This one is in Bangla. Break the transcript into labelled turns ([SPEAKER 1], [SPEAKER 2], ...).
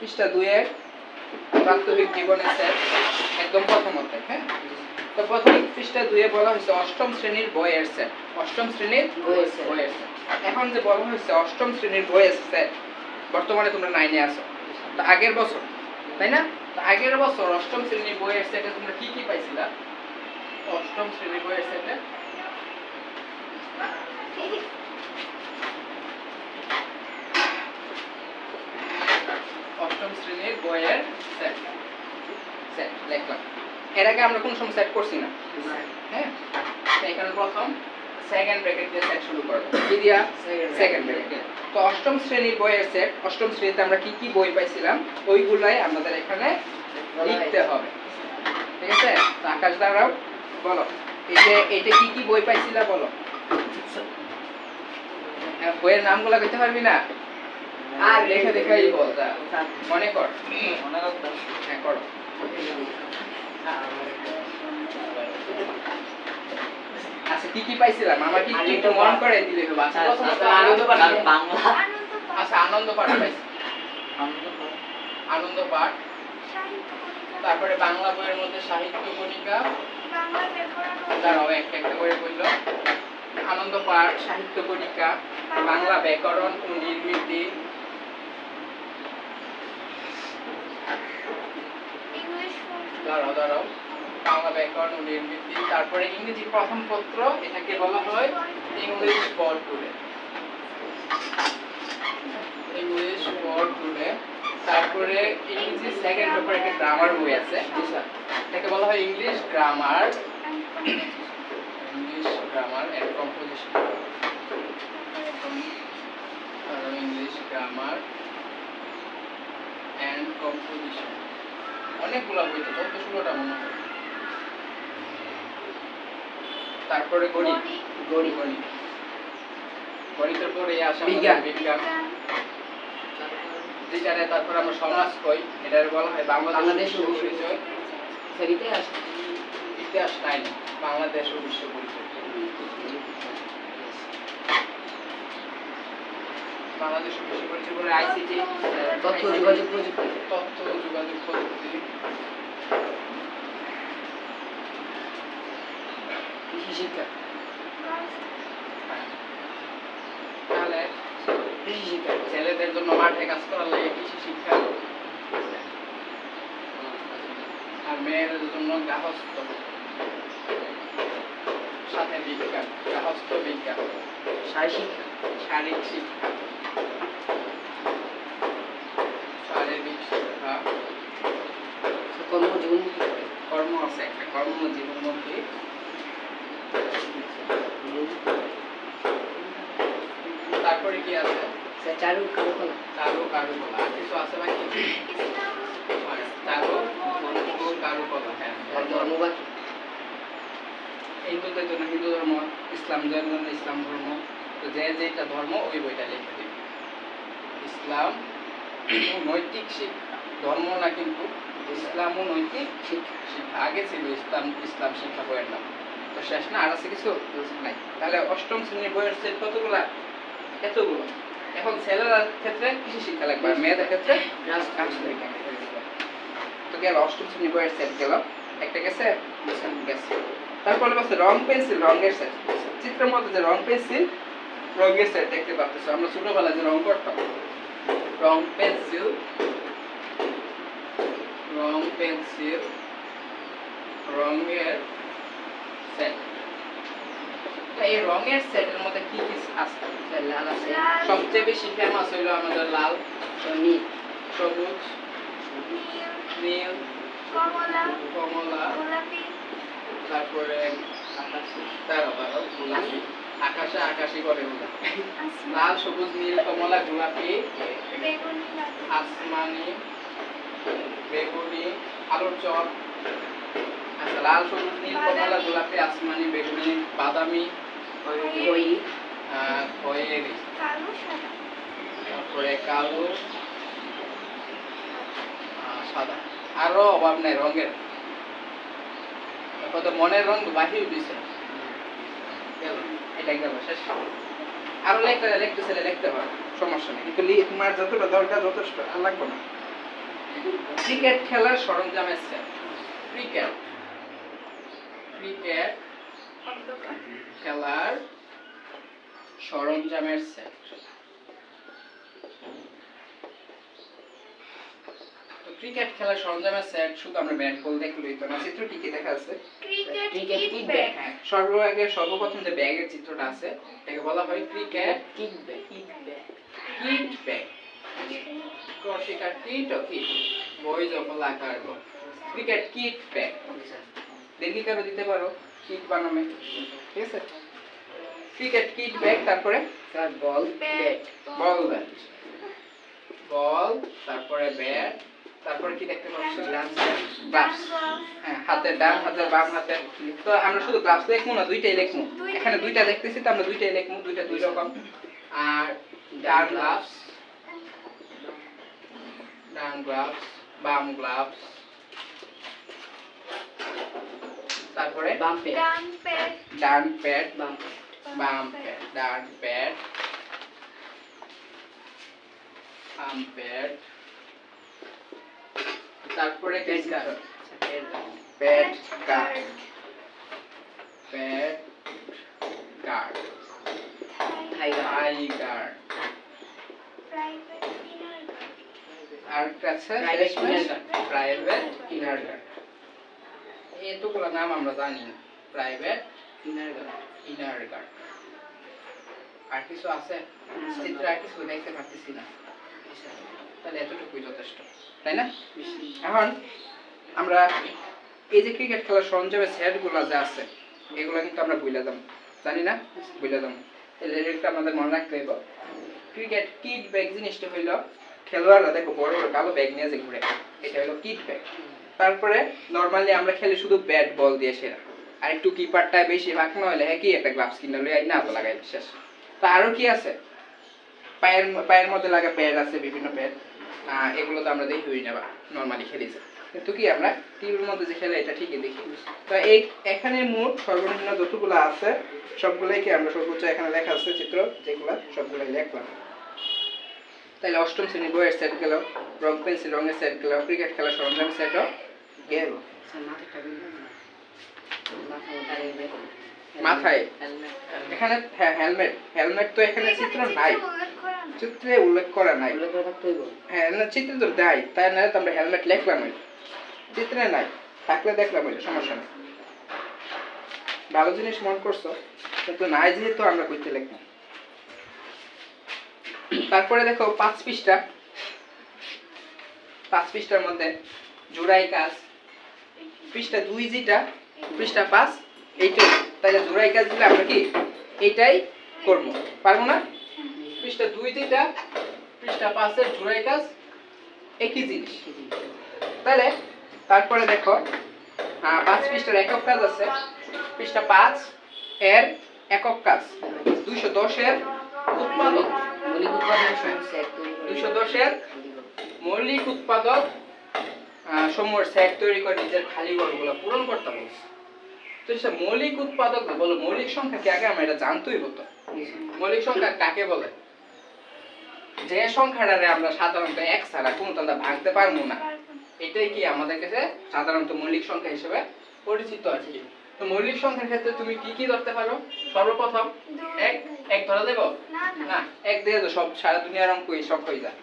[SPEAKER 1] পৃষ্ঠা 2 এর প্রাত্যহিক জীবনের সেট একদম প্রথমতে। হ্যাঁ, তো প্রথম পৃষ্ঠা 2 এ বলা হয়েছে অষ্টম শ্রেণীর বইয়ের সেট। অষ্টম শ্রেণীর বইয়ের সেট। এখন যে বলা হয়েছে অষ্টম শ্রেণীর বইয়ের সেট, বর্তমানে তোমরা 9 এ আছো, তো আগের বছর, তাই না? তো আগের বছর অষ্টম শ্রেণীর বইয়ের সেটে তোমরা কি কি পাইছিলা? অষ্টম শ্রেণীর বইয়ের সেটে অষ্টম শ্রেণীর বইয়ের সেট সেট লিখলাম। এর আগে আমরা কোন সময় সেট করছি না। হ্যাঁ, এখানে প্রথম সেকেন্ড ব্র্যাকেট দিয়ে সেট শুরু করব। কি দিয়া? Second bracket. তো অষ্টম শ্রেণীর বইয়ের সেট, অষ্টম শ্রেণীতে আমরা কি কি বই পাইছিলাম ওইগুলাই আমাদের এখানে লিখতে হবে। ঠিক আছে? তো আকাশ দাঁড়াও, বলো এইটা কি কি বই পাইছিলা বলো। বইয়ের নামগুলো কইতে পারবি না? আর দেখে দেখাই বল, মনে কর। মনে রাখতে। হ্যাঁ, করো। আচ্ছা, কি কি পাইছিলাম আমরা কি একটু মন করে দিলে হবে। আচ্ছা, আনন্দ পাঠ, বাংলা। আচ্ছা, আনন্দ পাঠ পাইছি। আনন্দ পাঠ, তারপরে বাংলা বইয়ের মধ্যে সাহিত্য কণিকা, বাংলা ব্যাকরণ, দাঁড়াও একটা একটা করে বললো। আনন্দ পাঠ, সাহিত্য কণিকা, বাংলা ব্যাকরণ ও নির্মিতি, দাঁড়াও বাংলা ব্যাকরণ ও নির্মিতি, তারপরে ইংরেজি প্রথম পত্র, এটাকে বলা হয় English for today. English for today. তারপরে ইংরেজি সেকেন্ড পেপার একটা গ্রামার বই আছে, এটাকে বলা হয় English grammar, English grammar and composition. English grammar and composition, অনেকগুলা বই, তো 14-16টা মনে হয়। তারপরে গণিত, গণিতের পরে আসে বিজ্ঞান, যেটারে তারপর আমরা সমাজ কই, এটার বলা হয় বাংলাদেশ ও বিশ্ব পরিচয়। ইতিহাস নাই, বাংলাদেশ ও বিশ্ব পরিচয়। বাংলাদেশ ও বিশ্ব পরিচয় করে আইসিটি, তথ্য যোগাযোগ প্রযুক্তি, কৃষি শিক্ষা। তাহলে কৃষি শিক্ষা ছেলেদের জন্য মাঠে কাজ করার লাগে কৃষি শিক্ষা, আর মেয়েদের জন্য গার্হস্থ্য, সাথে বিজ্ঞান, গার্হস্থ্য বিজ্ঞান, শারীরিক শিক্ষা, কর্ম আছে একটা, কর্মজীবনমুখী। তারপরে কি আছে? চারু কারুকলা, আর কিছু আছে নাকি? চারু কারুকলা, হ্যাঁ। ধর্মবাদ, হিন্দুদের জন্য হিন্দু ধর্ম, ইসলামদের জন্য ইসলাম ধর্ম। তো যে যেটা ধর্ম ওই বইটা লিখে দিবে। ইসলাম নৈতিক শিক্ষা, ধর্ম না কিন্তু, ইসলাম ও নৈতিক শিক্ষা। আগে ছিল ইসলাম শিক্ষা বইয়ের নাম, তো শেষ না, আর আছে কিছু নাই। তাহলে অষ্টম শ্রেণীর বইয়ের সেট কতগুলা? এতগুলো। এখন ছেলেদের ক্ষেত্রে কৃষি শিক্ষা লাগবে, আর মেয়েদের ক্ষেত্রে রাজনীতি। তো গেল অষ্টম শ্রেণীর বইয়ের সেট, গেল একটা গেছে, গেছে। তারপরে বলছে রং পেন্সিল, রঙের সেট। চিত্রের মধ্যে যে রং পেন্সিল, রঙের সেট দেখতে পাচ্ছ। আমরা ছোটবেলায় যে রং করতাম, রং পেন্সিল, রঙের সেট। এই রঙের সেটের মধ্যে কি কি আছে? লাল আছে, সবচেয়ে বেশি ফেমাস হইলো আমাদের লাল, নীল, সবুজ, নীল, কমলা, গোলাপি, তারপরে গোলাপি, আকাশে আকাশি করে লাল, সবুজ, নীল, কমলা, গোলাপি, আসমানি, বেগুনি, আলোর চপ। আচ্ছা, লাল, সবুজ, নীল, কমলা, গোলাপি, আসমানি, বেগুনি, বাদামি, খয়েরি, তারপরে কালো, সাদা। আরো অভাব নাই রঙের, মনের রঙ বাহির দিছে। এটা গেল শেষ। আরো লিখতে ছেলে লিখতে হয়, সমস্যা নেই, কিন্তু তোমার যতটা দরকার যথেষ্ট, আর লাগবে না। ক্রিকেট খেলার সরঞ্জামের সেট। ক্রিকেট খেলার সরঞ্জামের সেট। তো ক্রিকেট খেলার সরঞ্জামের সেট শুধু আমরা ব্যাট বল দেখলেই তো না, চিত্র কি কি দেখা আছে?
[SPEAKER 2] Cricket kit bag.
[SPEAKER 1] হ্যাঁ, সর্বপ্রথম যে ব্যাগের চিত্রটা আছে এটাকে বলা হয় cricket kit bag. Kit bag কশিকার কিট ও কিট বই যখন আকার গো ক্রিকেট কিট ব্যাগ দীর্ঘিকারও দিতে পারো কিট বানামে, ঠিক আছে? ক্রিকেট কিট ব্যাগ, তারপরে বল ব্যাট, বল ব্যাট, বল, তারপরে ব্যাট, তারপরে কি দেখতে পাচ্ছ? গ্লাভস। হ্যাঁ, হাতের ডান হাতের বাম হাতের। তো আমরা শুধু গ্লাভস লিখবো না, দুইটাই লিখবো। এখানে দুইটা দেখতেছি তো আমরা দুইটাই লিখবো, দুইটা দুই রকম। আর ডান গ্লাভস, বাম গ্লাভস, তারপরে
[SPEAKER 2] বাম প্যাড,
[SPEAKER 1] ডান প্যাড, বাম প্যাড, ডান প্যাড, বাম প্যাড, তারপরে pad guard, pad guard, pad guard, thigh guard, আর কাছে প্রাইভেট ইনার গার্ড। এতগুলো নাম আমরা জানি না। Private inner guard. আর কিছু আছে চিত্রে? আর কিছু দেখতে পাচ্ছি না, তাহলে এতটুকুই যথেষ্ট, তাই না? এখন আমরা এই যে ক্রিকেট খেলার সরঞ্জামের সেটগুলো যা আছে এগুলো কিন্তু আমরা ভুলে যাব, জানি না, ভুলে যাব। এটা আমাদের মনে রাখতে হবে। ক্রিকেট কিট ব্যাগ জিনিসটা হইল খেলোয়াড়রা দেখো বড় বড় কালো ব্যাগ নিয়ে যে ঘুরে, এটা হলো কিট ব্যাগ। তারপরে নরমালি আমরা খেলি শুধু ব্যাট বল দিয়ে সেরা, আর একটু কিপারটায় বেশি ভাগ না হলে হ্যাঁ কি একটা গ্লাভস কিনে লই না তো লাগাই শেষ। তো আরো কি আছে? পায়ের মধ্যে লাগা প্যাড আছে, বিভিন্ন প্যাড, এগুলো তো আমরা দেখি হই না বা নরমালি খেলিছে, কিন্তু কি আমরা টিভির মধ্যে যে খেলে এটা ঠিকই দেখি। তো এই এখানে মোট সর্বনিম্ন যতগুলো আছে সবগুলাই কি আমরা সর্বোচ্চ এখানে লেখা আছে চিত্র যেগুলা সবগুলাই লিখলাম। তাহলে অষ্টম শ্রেণী বইয়ের সেট গেল, রং পেন্সিল রঙের সেট গেল, ক্রিকেট খেলার সরঞ্জামের সেটও গেল। মাথায় এখানে হ্যাঁ হেলমেট তো এখানে চিত্র নাই, চিত্রে উল্লেখ করা নাই। হ্যাঁ না, চিত্রে তো নাই, তাই না তো আমরা হেলমেট লিখলাম, চিত্রে নাই, থাকলে দেখলাম, সমস্যা নেই। ভালো জিনিস মন করছো, কিন্তু নাই যেহেতু আমরা কইতে লিখবো। তারপরে দেখো 5 পৃষ্ঠার মধ্যে জোড়াই কাজ, পৃষ্ঠা 2 যেটা, পৃষ্ঠা 5 এইটাই। তাহলে জোড়াই কাজ দিলে আমরা কি এইটাই করব, পারবো না? পৃষ্ঠা 2 যেটা, পৃষ্ঠা 5 এর জোড়াই কাজ একই জিনিস। তাহলে তারপরে দেখো 5 পৃষ্ঠার একক কাজ আছে, পৃষ্ঠা 5 এর একক কাজ 210 এর উৎপাদক, মৌলিক উৎপাদক সমূহের সেট তৈরি করে নিজের খালি ঘরগুলো পূরণ করতে হবে। তো সেটা মৌলিক উৎপাদক বলো, মৌলিক সংখ্যা কি আগে আমরা এটা জানতেই হতো। মৌলিক সংখ্যা কাকে বলে? যে সংখ্যাটারে আমরা সাধারণত এক ছাড়া কোনটা ভাঙতে পারবো না, এটাই কি আমাদের কাছে সাধারণত মৌলিক সংখ্যা হিসেবে পরিচিত আর কি। তো মৌলিক সংখ্যার ক্ষেত্রে তুমি কি কি ধরতে পারো? সর্বপ্রথম এক ধরা দেব না, এক দিয়ে তো সব সারা দুনিয়ার অঙ্ক এই সব হয়ে যায়।